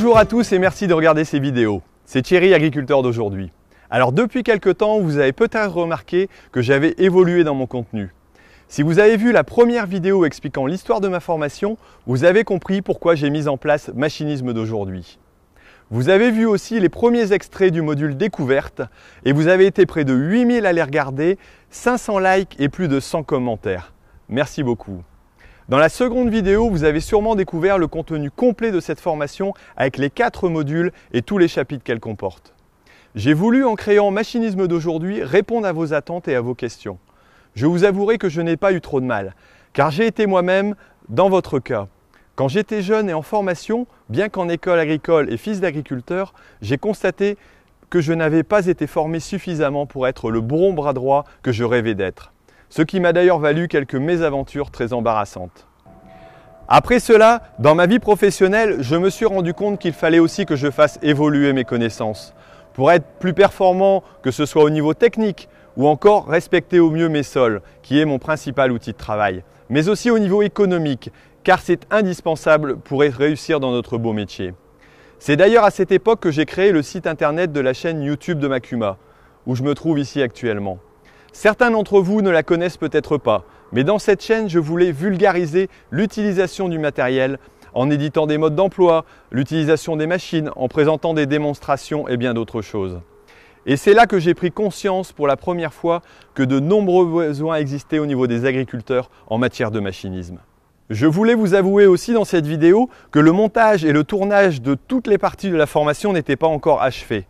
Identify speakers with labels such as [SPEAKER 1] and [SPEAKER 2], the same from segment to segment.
[SPEAKER 1] Bonjour à tous et merci de regarder ces vidéos. C'est Thierry, agriculteur d'aujourd'hui. Alors depuis quelque temps, vous avez peut-être remarqué que j'avais évolué dans mon contenu. Si vous avez vu la première vidéo expliquant l'histoire de ma formation, vous avez compris pourquoi j'ai mis en place Machinisme d'aujourd'hui. Vous avez vu aussi les premiers extraits du module découverte et vous avez été près de 8000 à les regarder, 500 likes et plus de 100 commentaires. Merci beaucoup. Dans la seconde vidéo, vous avez sûrement découvert le contenu complet de cette formation avec les 4 modules et tous les chapitres qu'elle comporte. J'ai voulu, en créant Machinisme d'aujourd'hui, répondre à vos attentes et à vos questions. Je vous avouerai que je n'ai pas eu trop de mal, car j'ai été moi-même dans votre cas. Quand j'étais jeune et en formation, bien qu'en école agricole et fils d'agriculteur, j'ai constaté que je n'avais pas été formé suffisamment pour être le bon bras droit que je rêvais d'être. Ce qui m'a d'ailleurs valu quelques mésaventures très embarrassantes. Après cela, dans ma vie professionnelle, je me suis rendu compte qu'il fallait aussi que je fasse évoluer mes connaissances. Pour être plus performant, que ce soit au niveau technique ou encore respecter au mieux mes sols, qui est mon principal outil de travail, mais aussi au niveau économique, car c'est indispensable pour réussir dans notre beau métier. C'est d'ailleurs à cette époque que j'ai créé le site internet de la chaîne YouTube de Makuma, où je me trouve ici actuellement. Certains d'entre vous ne la connaissent peut-être pas, mais dans cette chaîne, je voulais vulgariser l'utilisation du matériel en éditant des modes d'emploi, l'utilisation des machines, en présentant des démonstrations et bien d'autres choses. Et c'est là que j'ai pris conscience pour la première fois que de nombreux besoins existaient au niveau des agriculteurs en matière de machinisme. Je voulais vous avouer aussi dans cette vidéo que le montage et le tournage de toutes les parties de la formation n'étaient pas encore achevés.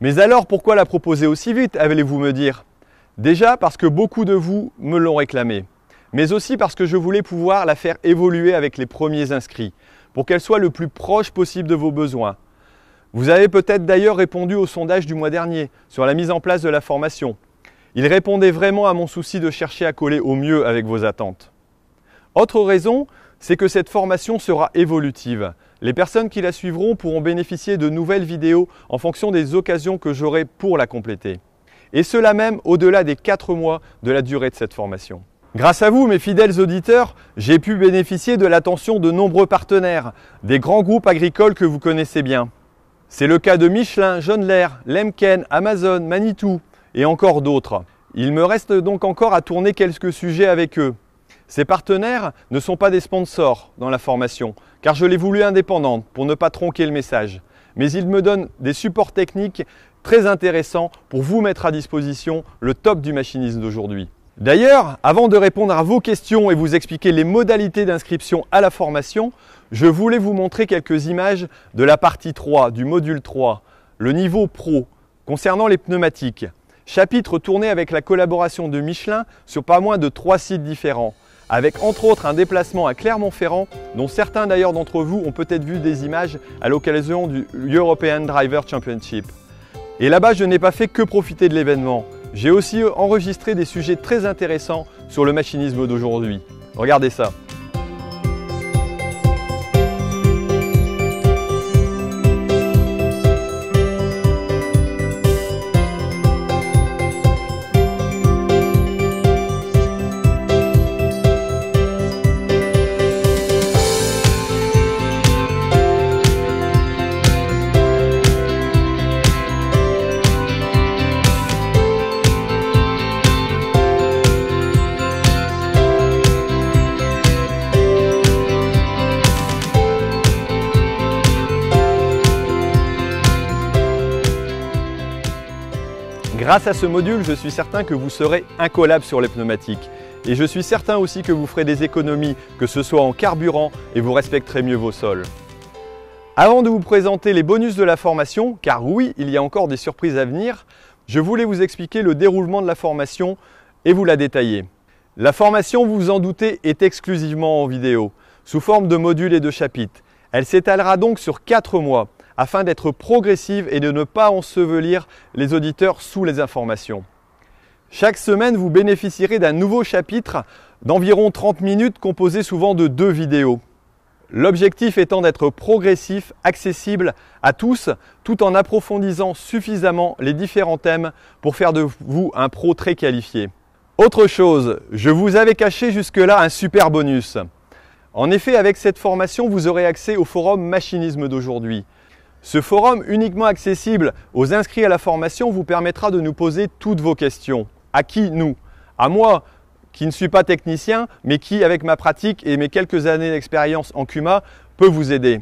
[SPEAKER 1] Mais alors pourquoi la proposer aussi vite, allez-vous me dire ? Déjà parce que beaucoup de vous me l'ont réclamé, mais aussi parce que je voulais pouvoir la faire évoluer avec les premiers inscrits, pour qu'elle soit le plus proche possible de vos besoins. Vous avez peut-être d'ailleurs répondu au sondage du mois dernier sur la mise en place de la formation. Il répondait vraiment à mon souci de chercher à coller au mieux avec vos attentes. Autre raison, c'est que cette formation sera évolutive. Les personnes qui la suivront pourront bénéficier de nouvelles vidéos en fonction des occasions que j'aurai pour la compléter. Et cela même au-delà des 4 mois de la durée de cette formation. Grâce à vous, mes fidèles auditeurs, j'ai pu bénéficier de l'attention de nombreux partenaires, des grands groupes agricoles que vous connaissez bien. C'est le cas de Michelin, Johnler, Lemken, Amazon, Manitou et encore d'autres. Il me reste donc encore à tourner quelques sujets avec eux. Ces partenaires ne sont pas des sponsors dans la formation, car je l'ai voulu indépendante pour ne pas tronquer le message. Mais ils me donnent des supports techniques très intéressants pour vous mettre à disposition le top du machinisme d'aujourd'hui. D'ailleurs, avant de répondre à vos questions et vous expliquer les modalités d'inscription à la formation, je voulais vous montrer quelques images de la partie 3 du module 3, le niveau pro, concernant les pneumatiques. Chapitre tourné avec la collaboration de Michelin sur pas moins de 3 sites différents, avec entre autres un déplacement à Clermont-Ferrand, dont certains d'ailleurs d'entre vous ont peut-être vu des images à l'occasion du European Driver Championship. Et là-bas, je n'ai pas fait que profiter de l'événement. J'ai aussi enregistré des sujets très intéressants sur le machinisme d'aujourd'hui. Regardez ça. Grâce à ce module, je suis certain que vous serez incollable sur les pneumatiques. Et je suis certain aussi que vous ferez des économies, que ce soit en carburant, et vous respecterez mieux vos sols. Avant de vous présenter les bonus de la formation, car oui, il y a encore des surprises à venir, je voulais vous expliquer le déroulement de la formation et vous la détailler. La formation, vous vous en doutez, est exclusivement en vidéo, sous forme de modules et de chapitres. Elle s'étalera donc sur 4 mois. Afin d'être progressive et de ne pas ensevelir les auditeurs sous les informations. Chaque semaine, vous bénéficierez d'un nouveau chapitre d'environ 30 minutes composé souvent de 2 vidéos. L'objectif étant d'être progressif, accessible à tous, tout en approfondissant suffisamment les différents thèmes pour faire de vous un pro très qualifié. Autre chose, je vous avais caché jusque-là un super bonus. En effet, avec cette formation, vous aurez accès au forum Machinisme d'aujourd'hui. Ce forum uniquement accessible aux inscrits à la formation vous permettra de nous poser toutes vos questions. À qui nous? À moi, qui ne suis pas technicien, mais qui, avec ma pratique et mes quelques années d'expérience en CUMA, peut vous aider.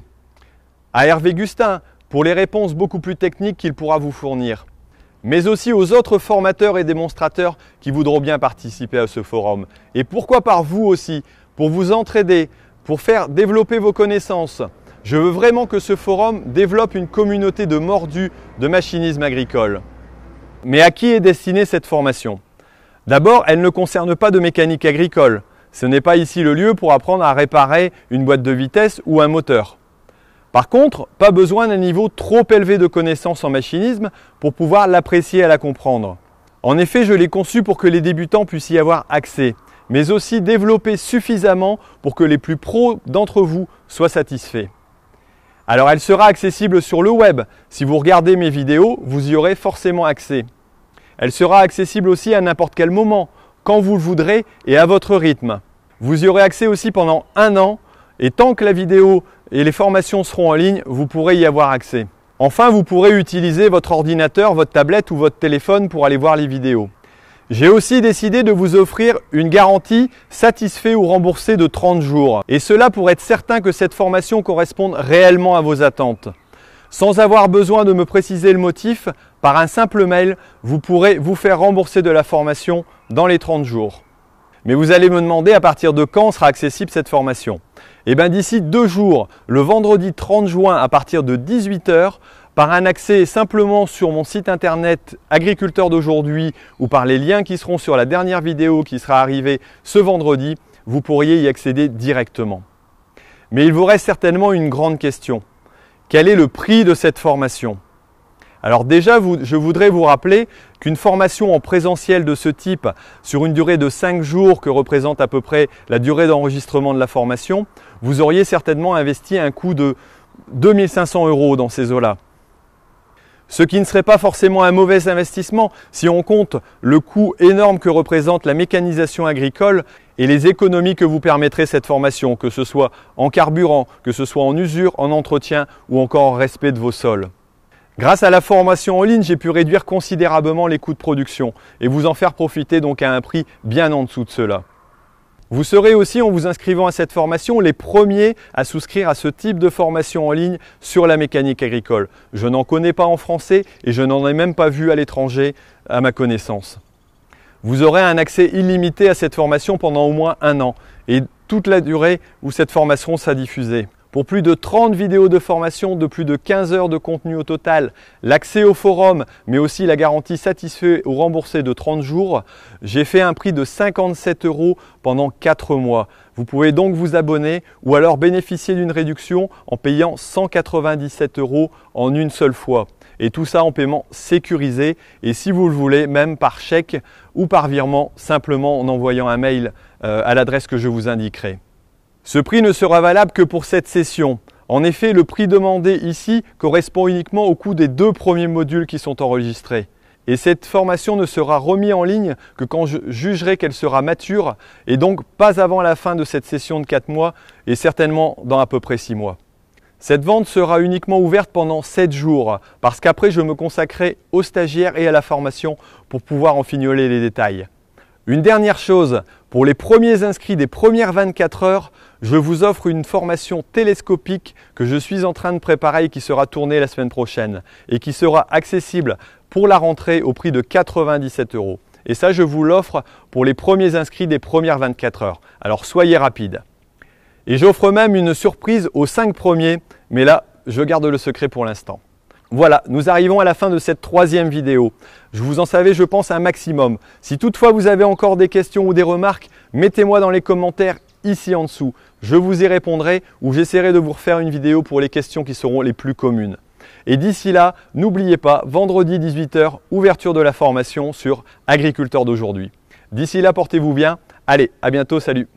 [SPEAKER 1] À Hervé Gustin, pour les réponses beaucoup plus techniques qu'il pourra vous fournir. Mais aussi aux autres formateurs et démonstrateurs qui voudront bien participer à ce forum. Et pourquoi par vous aussi, pour vous entraider, pour faire développer vos connaissances. Je veux vraiment que ce forum développe une communauté de mordus de machinisme agricole. Mais à qui est destinée cette formation? D'abord, elle ne concerne pas de mécanique agricole. Ce n'est pas ici le lieu pour apprendre à réparer une boîte de vitesse ou un moteur. Par contre, pas besoin d'un niveau trop élevé de connaissances en machinisme pour pouvoir l'apprécier et la comprendre. En effet, je l'ai conçu pour que les débutants puissent y avoir accès, mais aussi développer suffisamment pour que les plus pros d'entre vous soient satisfaits. Alors elle sera accessible sur le web. Si vous regardez mes vidéos, vous y aurez forcément accès. Elle sera accessible aussi à n'importe quel moment, quand vous le voudrez et à votre rythme. Vous y aurez accès aussi pendant 1 an et tant que la vidéo et les formations seront en ligne, vous pourrez y avoir accès. Enfin, vous pourrez utiliser votre ordinateur, votre tablette ou votre téléphone pour aller voir les vidéos. J'ai aussi décidé de vous offrir une garantie satisfait ou remboursée de 30 jours. Et cela pour être certain que cette formation corresponde réellement à vos attentes. Sans avoir besoin de me préciser le motif, par un simple mail, vous pourrez vous faire rembourser de la formation dans les 30 jours. Mais vous allez me demander à partir de quand sera accessible cette formation. Eh bien d'ici 2 jours, le vendredi 30 juin à partir de 18 h, par un accès simplement sur mon site internet Agriculteur d'aujourd'hui ou par les liens qui seront sur la dernière vidéo qui sera arrivée ce vendredi, vous pourriez y accéder directement. Mais il vous reste certainement une grande question. Quel est le prix de cette formation? Alors déjà, je voudrais vous rappeler qu'une formation en présentiel de ce type, sur une durée de 5 jours que représente à peu près la durée d'enregistrement de la formation, vous auriez certainement investi un coût de 2 500 € dans ces eaux-là. Ce qui ne serait pas forcément un mauvais investissement si on compte le coût énorme que représente la mécanisation agricole et les économies que vous permettrait cette formation, que ce soit en carburant, que ce soit en usure, en entretien ou encore en respect de vos sols. Grâce à la formation en ligne, j'ai pu réduire considérablement les coûts de production et vous en faire profiter donc à un prix bien en dessous de cela. Vous serez aussi, en vous inscrivant à cette formation, les premiers à souscrire à ce type de formation en ligne sur la mécanique agricole. Je n'en connais pas en français et je n'en ai même pas vu à l'étranger à ma connaissance. Vous aurez un accès illimité à cette formation pendant au moins 1 an et toute la durée où cette formation sera diffusée. Pour plus de 30 vidéos de formation, de plus de 15 heures de contenu au total, l'accès au forum, mais aussi la garantie satisfait ou remboursée de 30 jours, j'ai fait un prix de 57 € pendant 4 mois. Vous pouvez donc vous abonner ou alors bénéficier d'une réduction en payant 197 € en une seule fois. Et tout ça en paiement sécurisé et si vous le voulez, même par chèque ou par virement, simplement en envoyant un mail à l'adresse que je vous indiquerai. Ce prix ne sera valable que pour cette session. En effet, le prix demandé ici correspond uniquement au coût des 2 premiers modules qui sont enregistrés. Et cette formation ne sera remise en ligne que quand je jugerai qu'elle sera mature et donc pas avant la fin de cette session de 4 mois et certainement dans à peu près 6 mois. Cette vente sera uniquement ouverte pendant 7 jours parce qu'après je me consacrerai aux stagiaires et à la formation pour pouvoir en fignoler les détails. Une dernière chose, pour les premiers inscrits des premières 24 heures, je vous offre une formation télescopique que je suis en train de préparer et qui sera tournée la semaine prochaine et qui sera accessible pour la rentrée au prix de 97 €. Et ça, je vous l'offre pour les premiers inscrits des premières 24 heures. Alors soyez rapides. Et j'offre même une surprise aux 5 premiers, mais là, je garde le secret pour l'instant. Voilà, nous arrivons à la fin de cette 3e vidéo. Je vous en savais, je pense, un maximum. Si toutefois vous avez encore des questions ou des remarques, mettez-moi dans les commentaires ici en dessous. Je vous y répondrai ou j'essaierai de vous refaire une vidéo pour les questions qui seront les plus communes. Et d'ici là, n'oubliez pas, vendredi 18 h, ouverture de la formation sur Agriculteur d'aujourd'hui. D'ici là, portez-vous bien. Allez, à bientôt, salut!